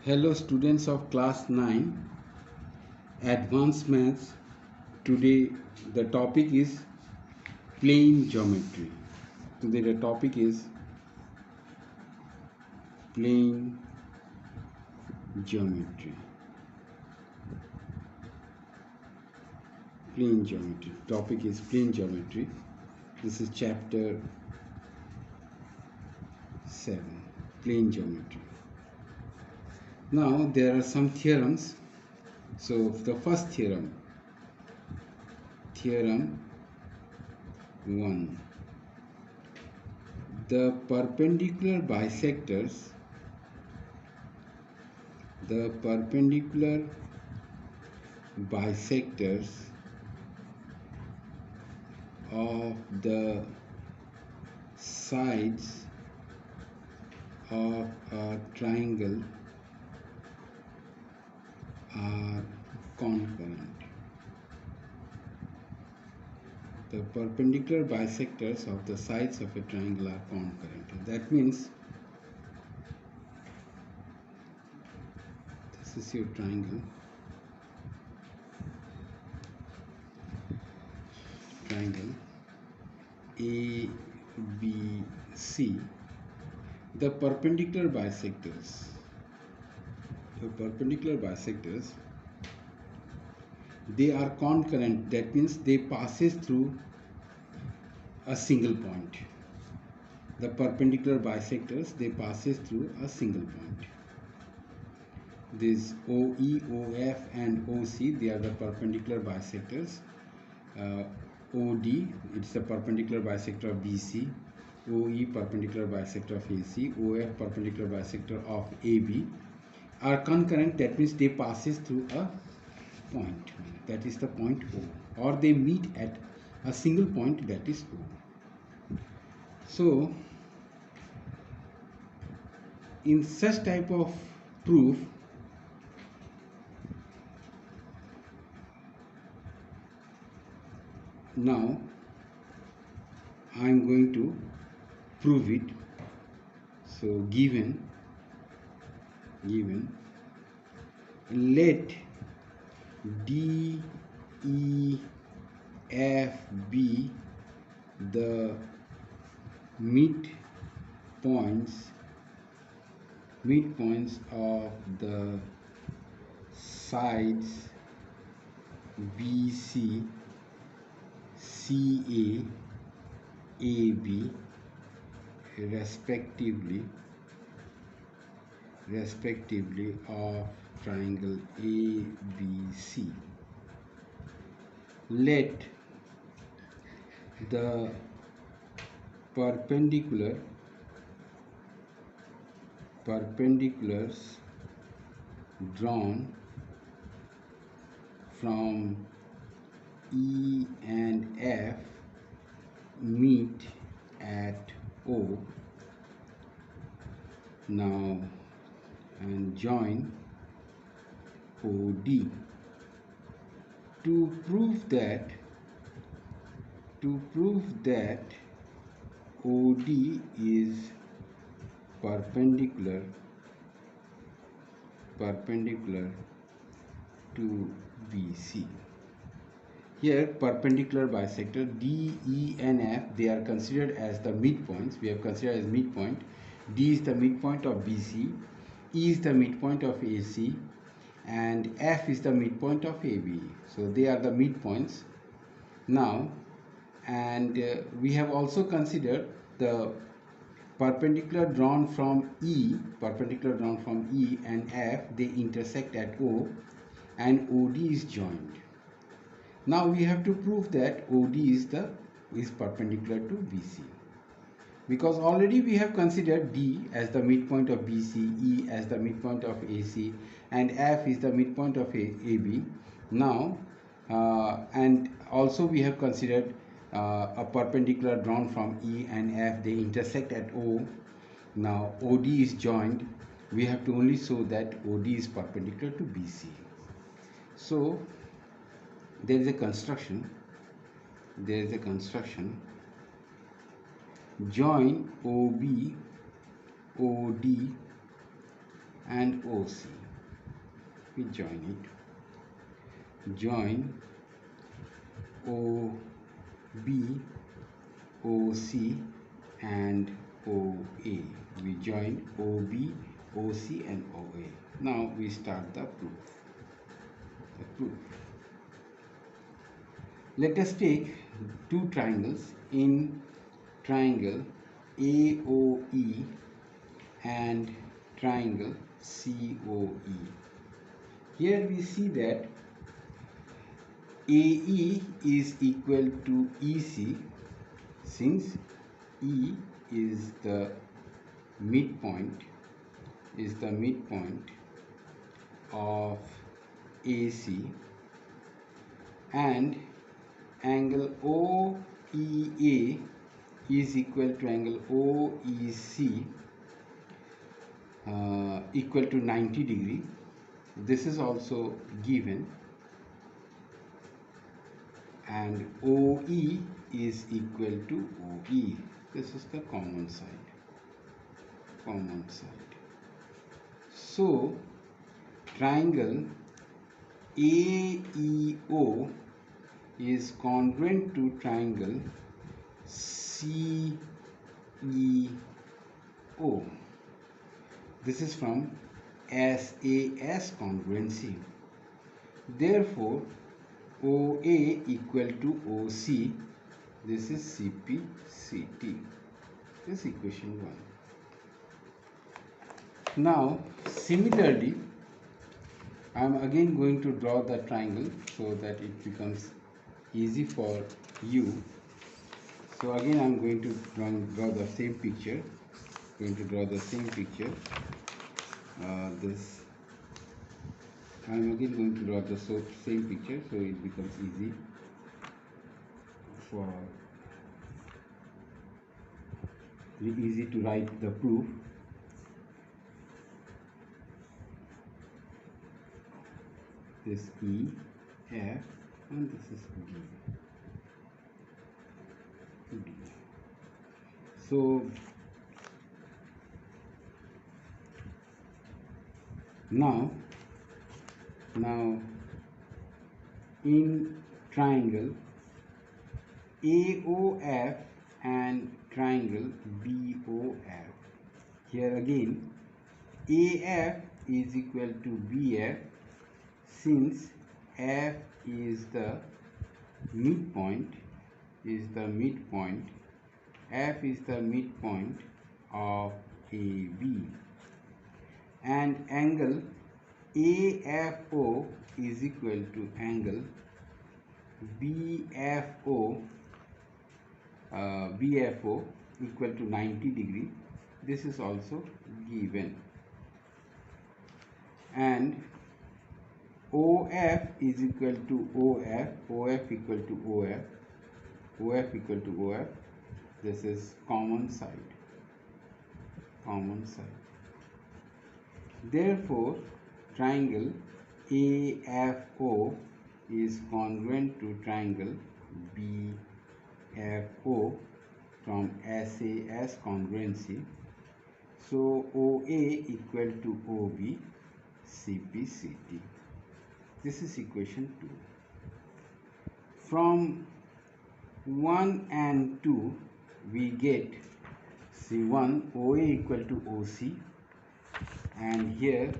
Hello students of class 9 advanced maths. Today the topic is plane geometry. Today the topic is plane geometry. Plane geometry. Topic is plane geometry. This is chapter 7, plane geometry. Now there are some theorems. So the first theorem, Theorem 1. The perpendicular bisectors of the sides of a triangle are concurrent. The perpendicular bisectors of the sides of a triangle are concurrent. That means this is your triangle. A, B, C. The perpendicular bisectors. They are concurrent. That means they passes through a single point. The perpendicular bisectors, they passes through a single point. This OE, OF and OC, they are the perpendicular bisectors. OD, it's the perpendicular bisector of BC. OE, perpendicular bisector of AC. OF, perpendicular bisector of AB, are concurrent. That means they passes through a point, that is the point O, or they meet at a single point, that is O. So in such type of proof, now I am going to prove it. So given let D, E, F be the midpoints of the sides BC, CA, AB respectively of triangle ABC. Let the perpendiculars drawn from E and F meet at O now and join OD. To prove that OD is perpendicular to BC. Here perpendicular bisector D, E and F, they are considered as the midpoints. We have considered as midpoint. D is the midpoint of BC, E is the midpoint of AC, and F is the midpoint of AB. So they are the midpoints now. And we have also considered the perpendicular drawn from E and F, they intersect at O and OD is joined. Now we have to prove that OD is perpendicular to BC, because already we have considered D as the midpoint of BC, E as the midpoint of AC, and F is the midpoint of AB. Now and also we have considered a perpendicular drawn from E and F, they intersect at O. Now OD is joined. We have to only show that OD is perpendicular to BC. So there is a construction. Join OB, OD and OC. we join it. Join OB, OC and OA. We join OB, OC and OA. Now we start the proof. Let us take two triangles. In triangle AOE and triangle COE. Here we see that AE is equal to EC, since E is the midpoint of AC, and angle OEA is equal to angle OEC equal to 90 degree. This is also given, and OE is equal to OE. This is the common side. So triangle AEO is congruent to triangle CEO. This is from SAS congruency. Therefore OA equal to OC. This is CPCT. This is equation 1. Now similarly, I am again going to draw the triangle so that it becomes easy for you. So again I am going to draw the same picture. This I am again going to draw the same picture, so it becomes easy to write the proof. This E, F, and this is D. So now in triangle AOF and triangle BOF, here again AF is equal to BF, since F is the midpoint, F is the midpoint of AB, and angle AFO is equal to angle BFO equal to 90 degree. This is also given, and OF is equal to OF equal to OF. This is common side. Therefore triangle AFO is congruent to triangle BFO from SAS congruency. So OA equal to OB, CPCT. This is equation 2. From 1 and 2 we get C1 OA equal to OC, and here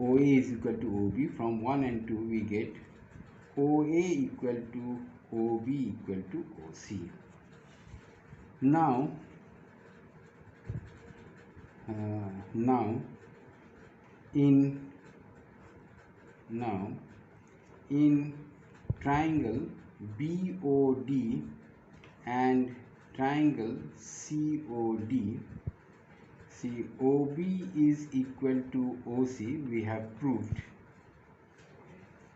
OA is equal to OB. From 1 and 2 we get OA equal to OB equal to OC. Now in triangle BOD and triangle COD, see OB is equal to OC, we have proved,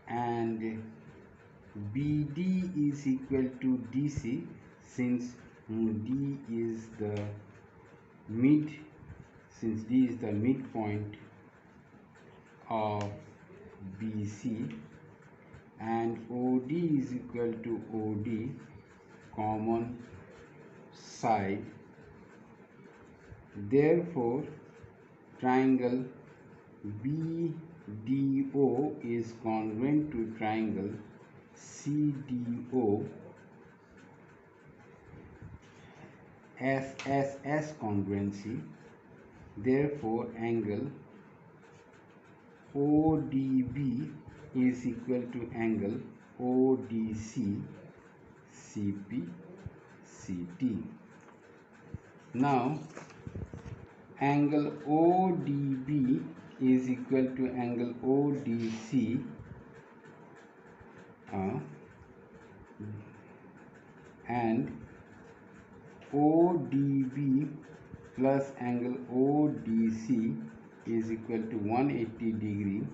and BD is equal to DC, since D is the midpoint of BC, and OD is equal to OD, common side. Therefore triangle BOD DO is congruent to triangle CDO, SSS congruency. Therefore, angle ODB is equal to angle ODC CP CT. Now, angle ODB is equal to angle ODC and ODB plus angle ODC is equal to 180 degree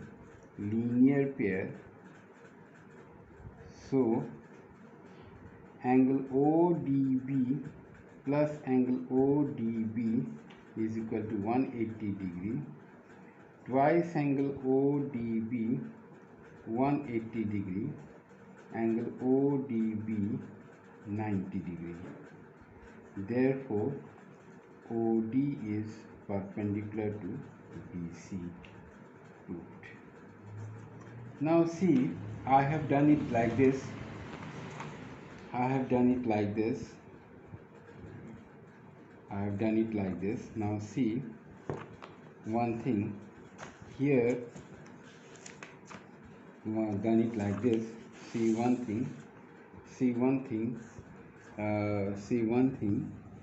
linear pair. So angle ODB plus angle ODB is equal to 180 degree, twice angle ODB 180 degree, angle ODB 90 degree. Therefore, OD is perpendicular to BC. Proved. Now see, I have done it like this. I have done it like this. Now see one thing here. Done it like this. See one thing.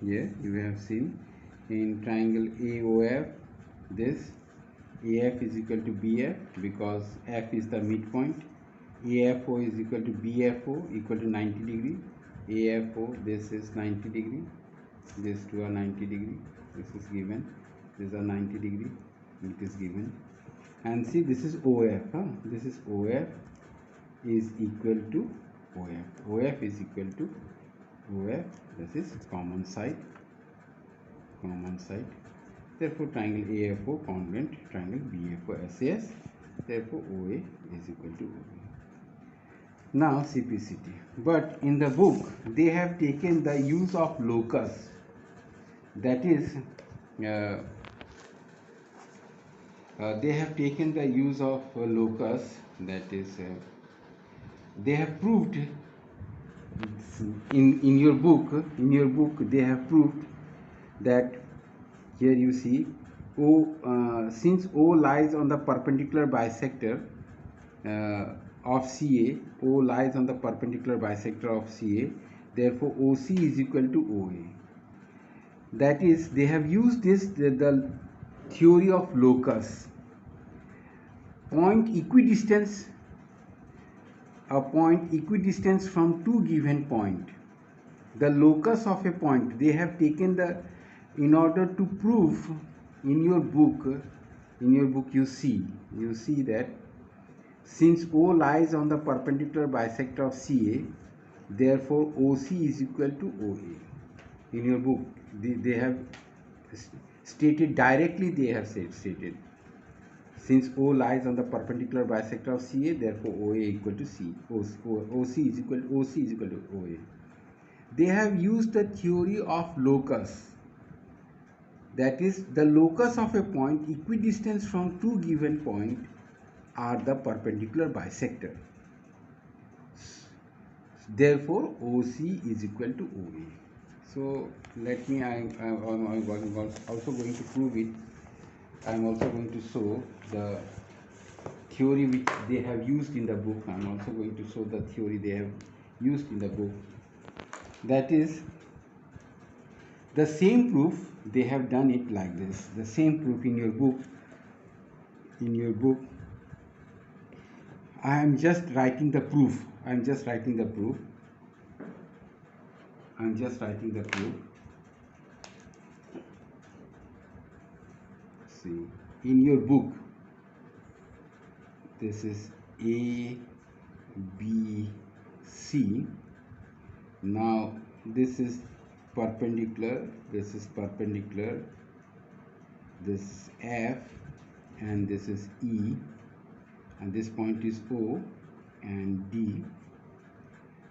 Here you have seen in triangle AOF, this AF is equal to BF because F is the midpoint. AFO is equal to BFO equal to 90 degree. AFO, this is 90 degree. These two are 90 degree. This is given. These are 90 degree. It is given. And see, this is OF. This is OF is equal to OF. OF is equal to OF. This is common side. Therefore, triangle AFO congruent triangle BFO SAS. Therefore, OA is equal to OB. Now CPCT. But in the book, they have taken the use of locus. That is, they have taken the use of locus. That is, they have proved in your book. They have proved that here you see since O lies on the perpendicular bisector of CA, O lies on the perpendicular bisector of CA, therefore OC is equal to OA. That is, they have used this the theory of locus. Point equidistance from two given point. The locus of a point, they have taken in order to prove in your book you see that since O lies on the perpendicular bisector of CA, therefore OC is equal to OA. In your book, they have stated directly, they have stated since O lies on the perpendicular bisector of CA, therefore OA equal to C. OC is equal to OA. They have used the theory of locus. That is, the locus of a point equidistant from two given points are the perpendicular bisector. Therefore, OC is equal to OA. So let me. I'm also going to prove it. I'm also going to show the theory which they have used in the book. I'm also going to show the theory they have used in the book. That is the same proof. They have done it like this. The same proof in your book. I am just writing the proof. See, in your book, this is A, B, C. Now this is perpendicular, this is F, and this is E, and this point is O and D.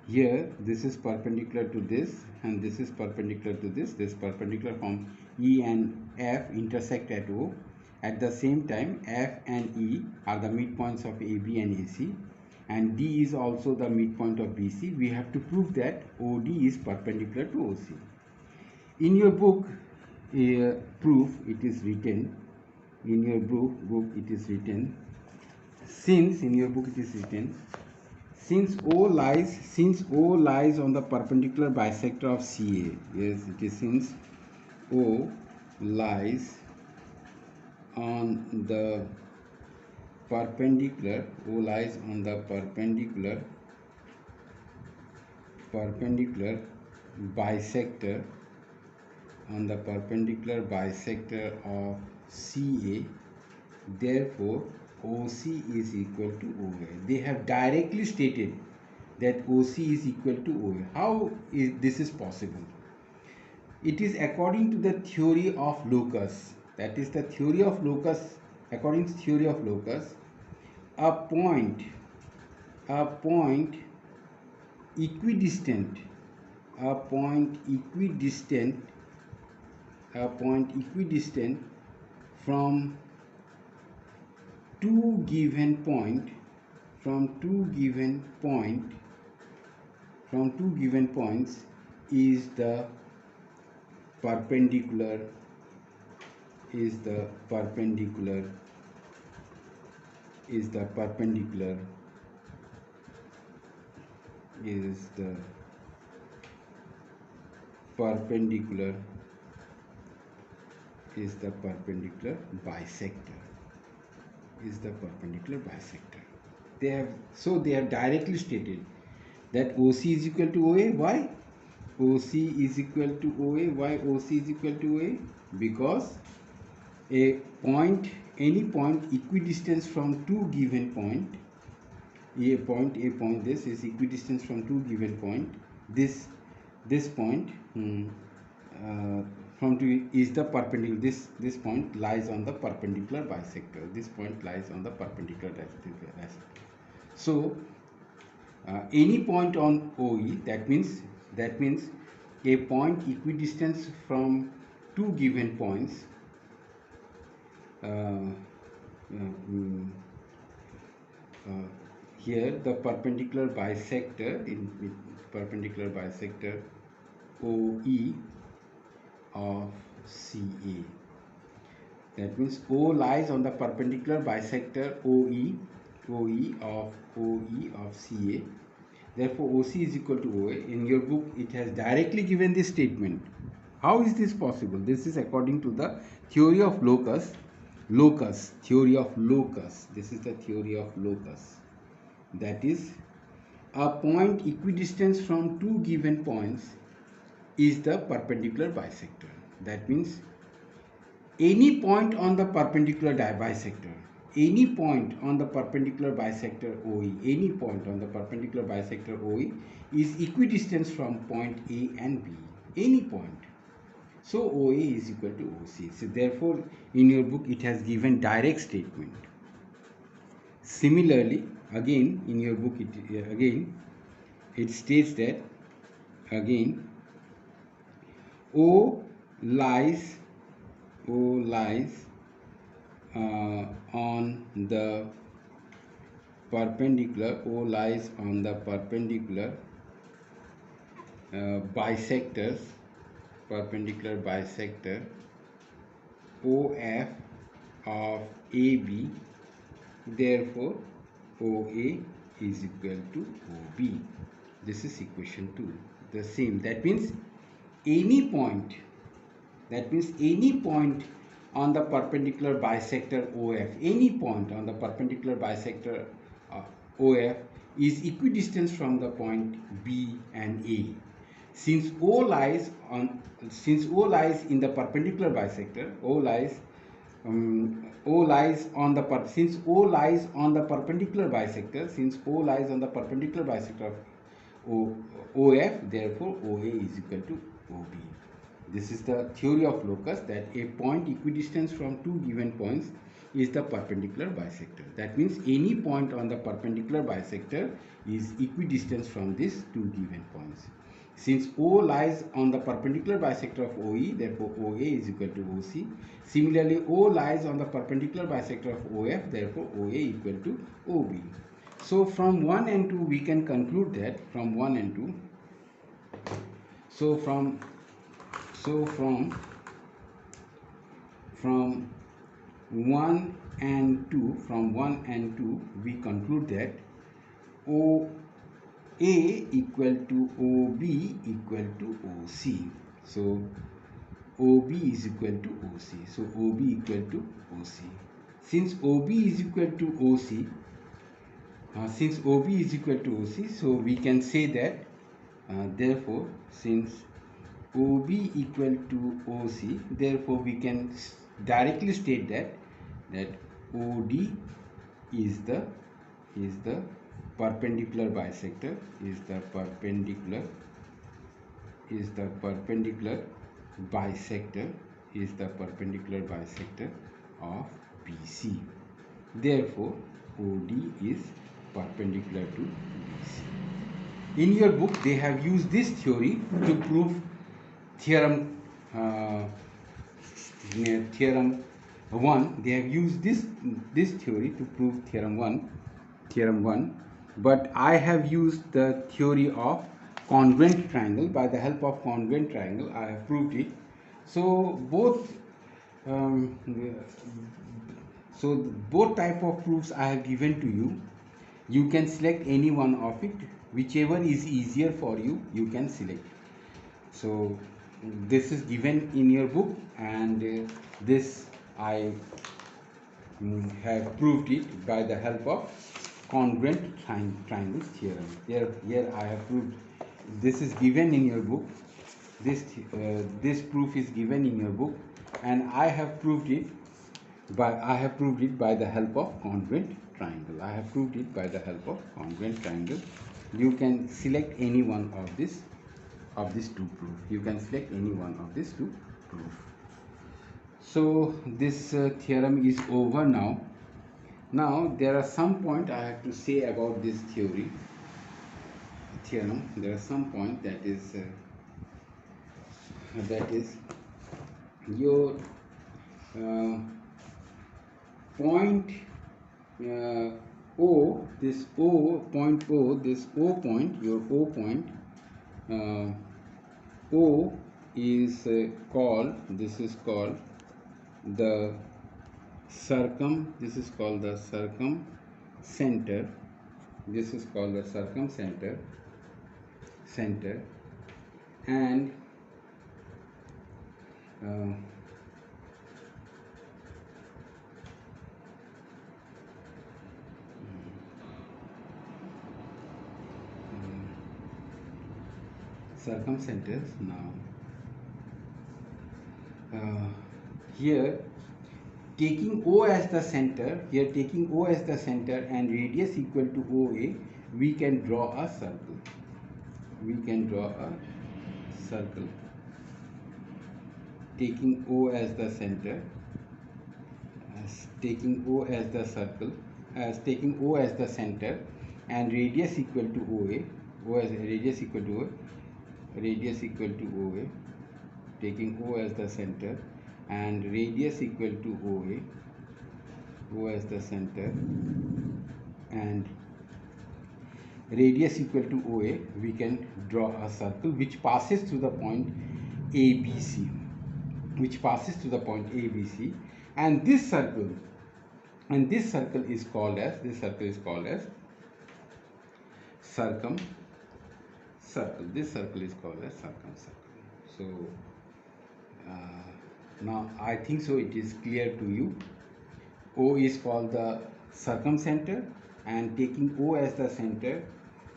Here this is perpendicular to this, and this is perpendicular to this. This perpendicular from E and F intersect at O, At the same time, F and E are the midpoints of AB and AC, and D is also the midpoint of BC. We have to prove that OD is perpendicular to OC. In your book, proof, it is written, in your book it is written, since in your book it is written, since O lies on the perpendicular bisector of CA. Yes, it is since O lies on the perpendicular, O lies on the perpendicular bisector, on the perpendicular bisector of CA. Therefore, OC is equal to OA. They have directly stated that OC is equal to OA. How is this is possible? It is according to the theory of locus. That is the theory of locus. According to theory of locus, a point equidistant from two given points is the perpendicular bisector. They have directly stated that OC is equal to OA. Why? OC is equal to OA. Why OC is equal to OA? Because any point equidistant from two given point, this is equidistant from two given point. This point from two is the perpendicular. This point lies on the perpendicular bisector. This point lies on the perpendicular bisector. So any point on OE, that means a point equidistant from two given points here the perpendicular bisector OE of CA. That means O lies on the perpendicular bisector OE of CA. Therefore, OC is equal to OA. In your book, it has directly given this statement. How is this possible? This is according to the theory of locus. Theory of locus. This is the theory of locus. That is, a point equidistant from two given points is the perpendicular bisector. That means any point on the perpendicular bisector, any point on the perpendicular bisector OE, is equidistant from point A and B, any point. So OA is equal to OC. So therefore, in your book, it has given direct statement. Similarly, again in your book, it states that O lies on the perpendicular. O lies on the perpendicular bisector OF of AB. Therefore, OA is equal to OB. This is equation 2. The same. That means any point on the perpendicular bisector OF, any point on the perpendicular bisector OF is equidistant from the point B and A. Since O lies in the perpendicular bisector, since O lies on the perpendicular bisector of OF, therefore OA is equal to OB. This is the theory of locus, that a point equidistant from two given points is the perpendicular bisector. That means any point on the perpendicular bisector is equidistant from these two given points. Since O lies on the perpendicular bisector of OE, therefore OA is equal to OC. Similarly, O lies on the perpendicular bisector of OF, therefore OA equal to OB. So from 1 and 2 we can conclude that from 1 and 2. So from 1 and 2 we conclude that OA equal to OB equal to OC. So OB is equal to OC. So OB equal to OC. Since OB is equal to OC, so we can say that therefore since OB equal to OC, therefore we can directly state that OD is the perpendicular bisector, is the perpendicular bisector of BC. Therefore OD is perpendicular to BC. In your book they have used this theory to prove theorem 1. They have used this theory to prove theorem 1, but I have used the theory of congruent triangle. By the help of congruent triangle I have proved it. So both type of proofs I have given to you. You can select any one of it, whichever is easier for you, you can select. So this is given in your book, and this I have proved it by the help of congruent triangles theorem. Here I have proved. This is given in your book. This proof is given in your book, and I have proved it by the help of congruent triangle. I have proved it by the help of congruent triangle. You can select any one of these two proof. You can select any one of these two proof. So this theorem is over now. Now there are some point I have to say about this theorem. There are some point that is your point O, this O point, your O point, O is called, this is called the circumcenter. This is called the circumcenter, and circumcenters. Now here taking O as the center, and radius equal to OA, we can draw a circle. Taking O as the center, taking O as the center, and radius equal to OA, taking O as the center and radius equal to OA, we can draw a circle which passes through the point ABC, and this circle is called as circumcircle. This circle is called as circumcircle. So now I think so it is clear to you. O is called the circumcenter, and taking O as the center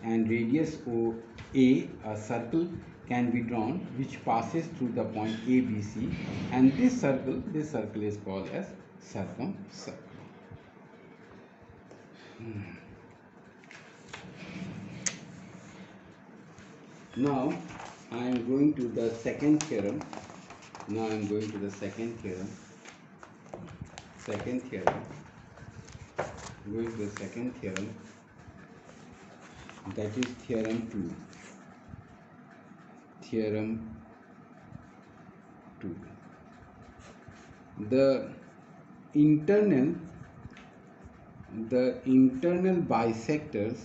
and radius OA, a circle can be drawn which passes through the point ABC, and this circle is called as circumcircle. Now I am going to the second theorem. That is theorem 2. Theorem 2. The internal bisectors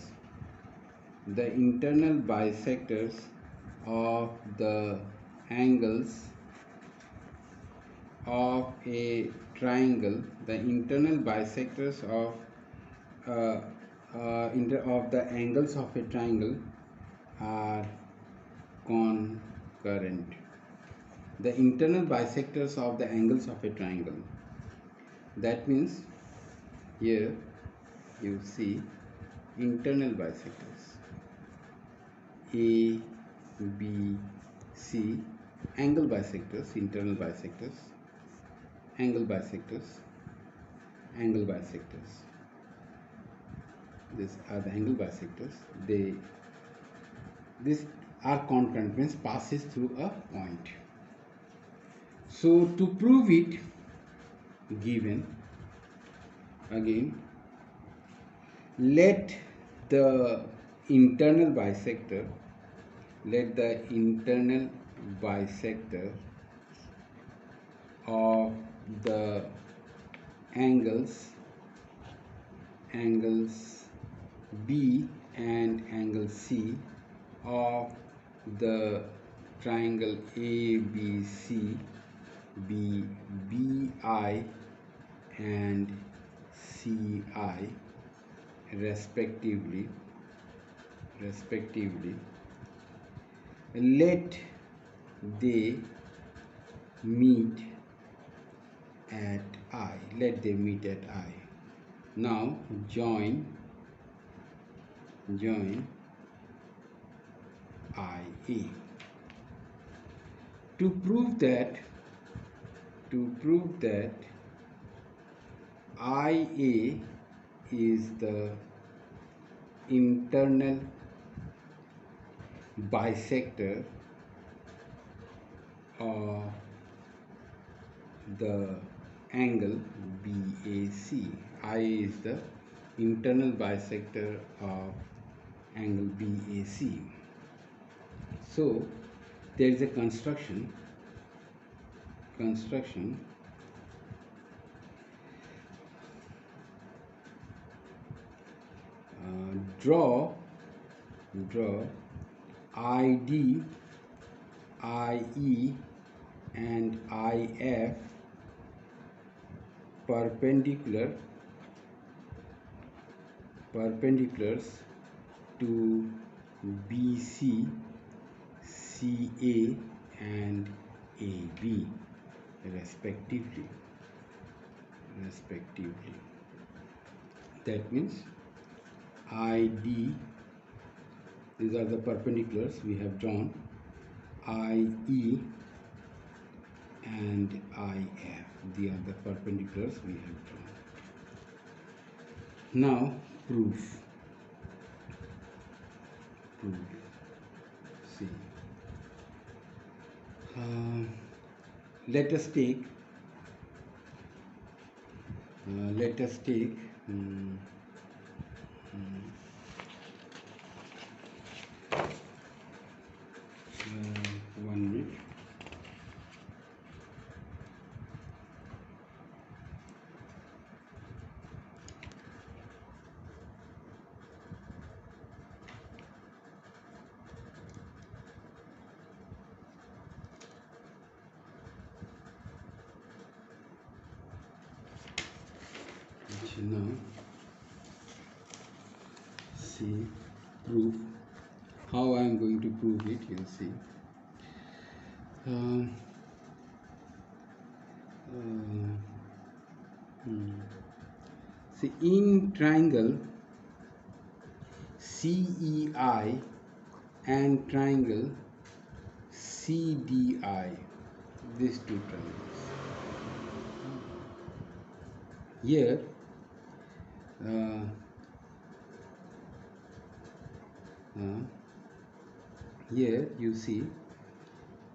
of the angles of a triangle, the internal bisectors of of the angles of a triangle are concurrent. The internal bisectors of the angles of a triangle. That means here you see internal bisectors A, B, C, angle bisectors, internal bisectors, angle bisectors, angle bisectors. These are the angle bisectors. These are concurrent, means passes through a point. So to prove it, given again, let the internal bisector of the angles B and angle C of the triangle ABC be BI and CI respectively. Let they meet at I. Now join IA. To prove that IA is the internal bisector of the angle BAC. IA is the internal bisector of angle BAC. So there is a construction draw ID, IE and IF perpendiculars to BC, CA and AB respectively. That means ID, these are the perpendiculars we have drawn, IE and IF, they are the perpendiculars we have drawn. Now proof. See, let us take one minute. Now see proof. How I am going to prove it, you will see. See, in triangle CEI and triangle CDI, these two triangles. Here here you see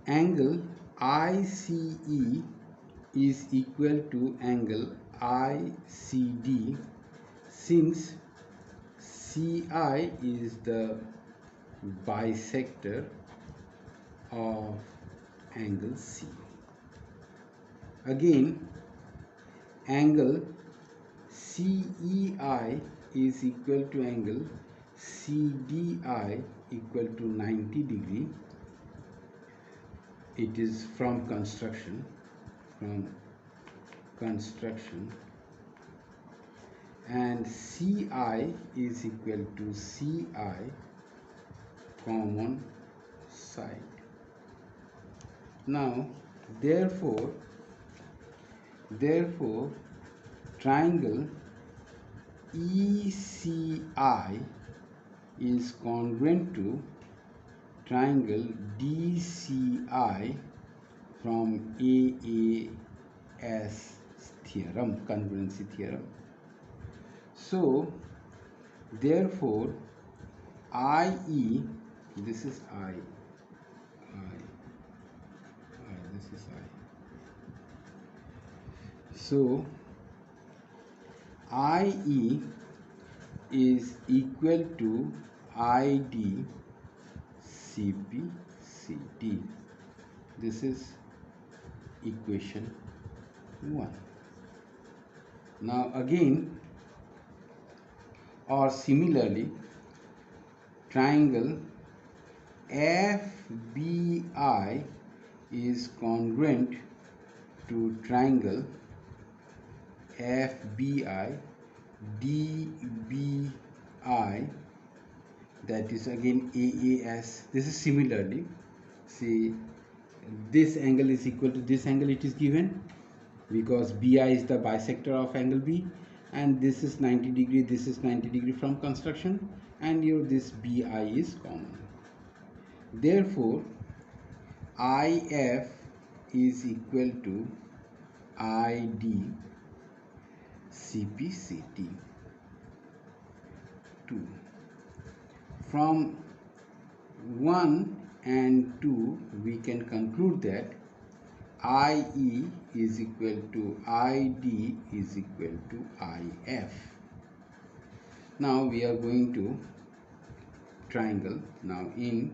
angle ICE is equal to angle ICD, since CI is the bisector of angle C. Again, angle CEI is equal to angle CDI equal to 90 degree. It is from construction, and CI is equal to CI common side. Now, therefore, triangle ECI is congruent to triangle DCI from AAS theorem, congruency theorem. So, therefore, IE, this is I, this is I. So, IE is equal to ID CP CT. This is equation 1. Now again, or similarly, triangle FBI is congruent to triangle FBI DBI, that is again AAS. This is similarly, see, this angle is equal to this angle, it is given because BI is the bisector of angle B, and this is 90 degree, this is 90 degree from construction, and your this BI is common. Therefore, IF is equal to ID CPCT 2. From 1 and 2 we can conclude that IE is equal to ID is equal to IF. Now we are going to triangle. Now in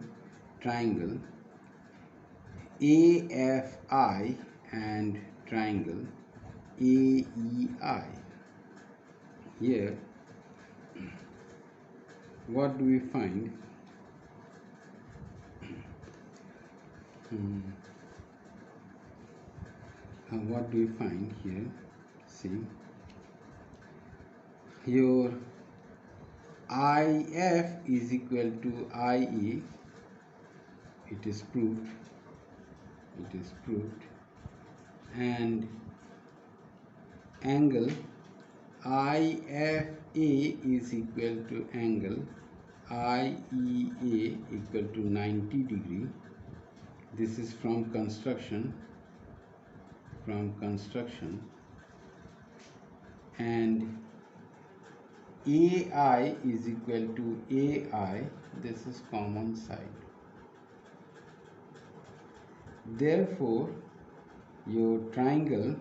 triangle AFI and triangle AEI, here what do we find? What do we find here? See, your IF is equal to IE. It is proved. And angle IFA is equal to angle IEA equal to 90 degree. This is from construction, and AI is equal to AI. This is common side. Therefore, your triangle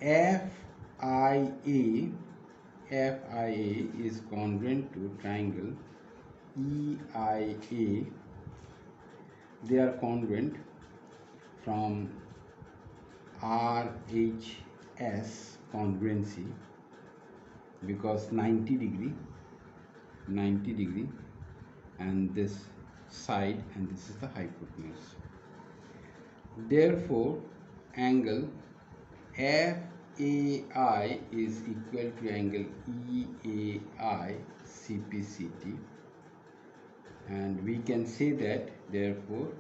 FIA is congruent to triangle EIA. They are congruent from RHS congruency because 90 degree, and this side, and this is the hypotenuse. Therefore, angle FAI is equal to angle EAI CPCT, and we can say that therefore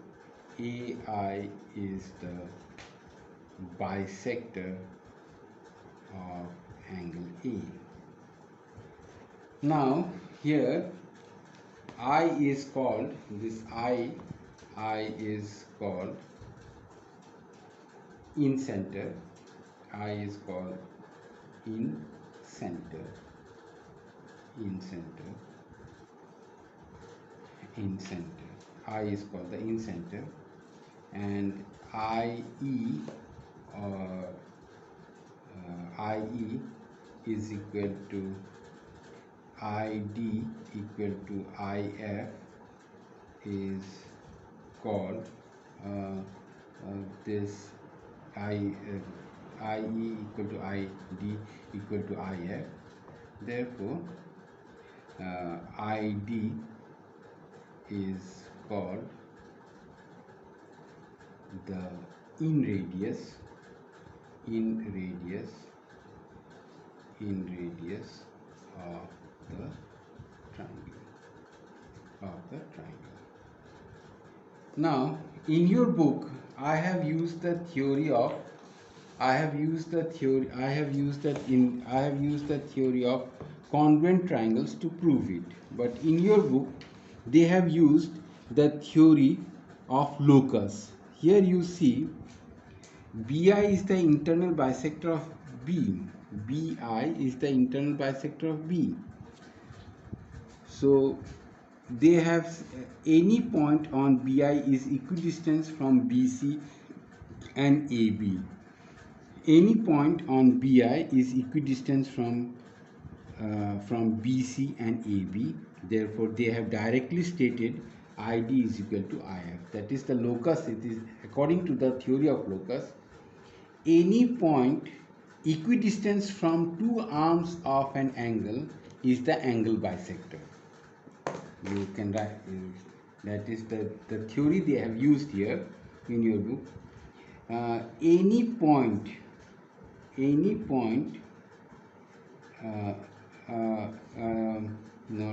AI is the bisector of angle A. Now here I is called, this I is called in center. I is called in center. I is called the in center, and IE IE is equal to ID equal to IF is called this IE equal to ID equal to IF. Therefore, ID is called the in radius of the triangle. Now, in your book, I have used the theory of congruent triangles to prove it. But in your book, they have used the theory of locus. Here you see BI is the internal bisector of B. BI is the internal bisector of B. So they have any point on BI is equidistant from BC and AB. Any point on BI is equidistant from BC and AB. Therefore, they have directly stated ID is equal to IF. That is the locus. It is according to the theory of locus. Any point equidistant from two arms of an angle is the angle bisector. You can write, that is the theory they have used here in your book. Any point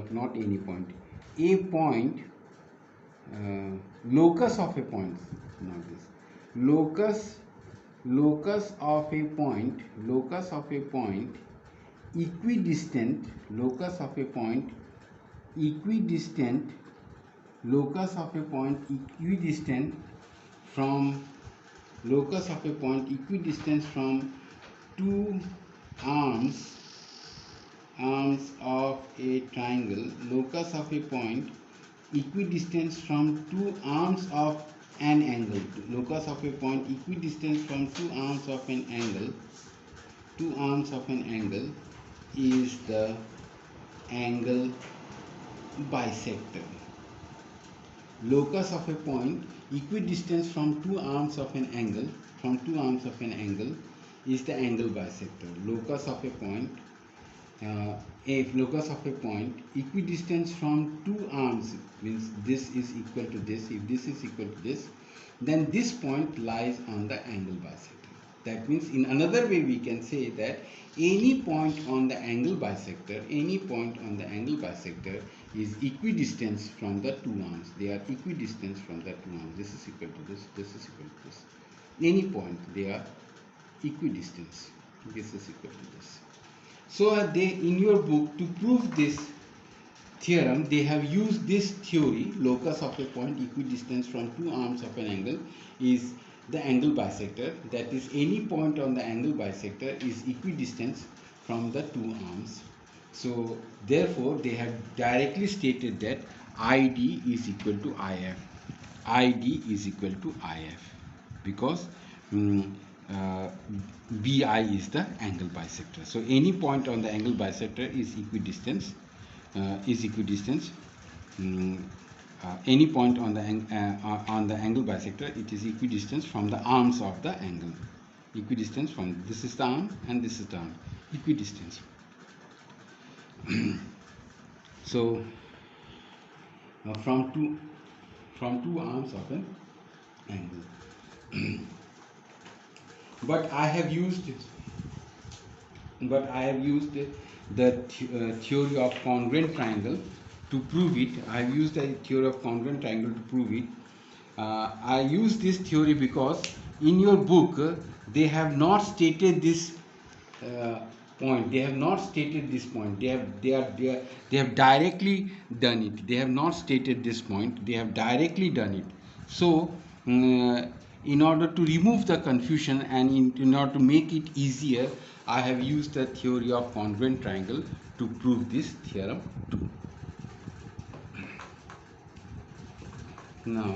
not any point, a point, locus of a point, not this, locus of a point equidistant from two arms of a triangle, locus of a point equidistant from two arms of an angle, locus of a point equidistant from two arms of an angle is the angle bisector. Locus of a point equidistant from two arms of an angle is the angle bisector. Locus of a point equidistant from two arms means this is equal to this. If this is equal to this, then this point lies on the angle bisector. That means in another way we can say that any point on the angle bisector is equidistant from the two arms. They are equidistant from the two arms. This is equal to this, this is equal to this. Any point they are equidistant. This is equal to this. So they, in your book, to prove this theorem, they have used this theory, locus of a point equidistant from two arms of an angle is the angle bisector. That is, any point on the angle bisector is equidistant from the two arms. So therefore, they have directly stated that ID is equal to IF. ID is equal to IF because BI is the angle bisector. So any point on the angle bisector is equidistant. Any point on the angle bisector, it is equidistant from the arms of the angle. Equidistant from this is the arm and this is the arm. Equidistant. So from two arms of an angle. But I have used the theory of congruent triangle to prove it. I have used the theory of congruent triangle to prove it. I use this theory because in your book they have not stated this point. They have not stated this point. They have directly done it. They have not stated this point. They have directly done it. So in order to remove the confusion and in order to make it easier, I have used the theory of congruent triangle to prove this theorem too. Now